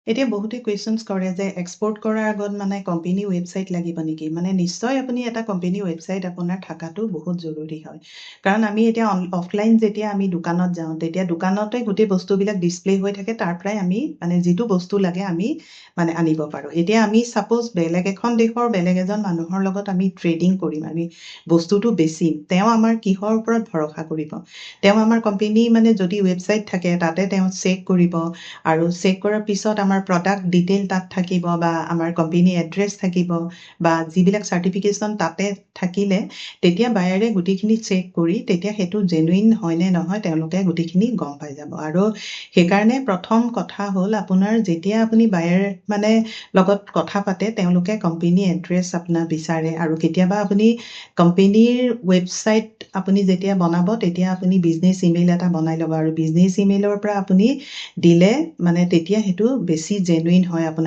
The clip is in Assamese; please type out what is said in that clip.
এতিয়া বহুতে কুৱেশ্যনছ কৰে যে এক্সপোৰ্ট কৰাৰ আগত মানে কোম্পানী ৱেবছাইট লাগিব নেকি? মানে নিশ্চয় আপুনি এটা কোম্পানী ৱেবছাইট আপোনাৰ থাকাটো বহুত জৰুৰী হয়। কাৰণ আমি এতিয়া অফলাইন যেতিয়া আমি দোকানত যাওঁ, তেতিয়া দোকানতে গোটেই বস্তুবিলাক ডিছপ্লে হৈ থাকে, তাৰ পৰাই আমি মানে যিটো বস্তু লাগে আমি মানে আনিব পাৰোঁ। এতিয়া আমি ছাপ'জ বেলেগ এখন দেশৰ বেলেগ এজন মানুহৰ লগত আমি ট্ৰেডিং কৰিম, আমি বস্তুটো বেচিম, তেওঁ আমাৰ কিহৰ ওপৰত ভৰসা কৰিব? তেওঁ আমাৰ কোম্পানী মানে যদি ৱেবছাইট থাকে তাতে তেওঁ চেক কৰিব আৰু চেক কৰাৰ পিছত আমাৰ প্ৰডাক্ট ডিটেইল তাত থাকিব বা আমাৰ কোম্পানী এড্ৰেছ থাকিব বা যিবিলাক চাৰ্টিফিকেশ্যন তাতে থাকিলে তেতিয়া বায়াৰে গোটেইখিনি চেক কৰি তেতিয়া সেইটো জেনুইন হয় নে নহয় তেওঁলোকে গোটেইখিনি গম পাই যাব। আৰু সেইকাৰণে প্ৰথম কথা হ'ল আপোনাৰ যেতিয়া আপুনি বায়াৰ মানে লগত কথা পাতে তেওঁলোকে কোম্পানী এড্ৰেছ আপোনাৰ বিচাৰে আৰু কেতিয়াবা আপুনি কোম্পানীৰ ৱেবছাইট আপুনি যেতিয়া বনাব তেতিয়া আপুনি বিজনেছ ইমেইল এটা বনাই ল'ব আৰু বিজনেছ ইমেইলৰ পৰা আপুনি দিলে মানে তেতিয়া সেইটো বেছি জেনুইন হয় আপোনাৰ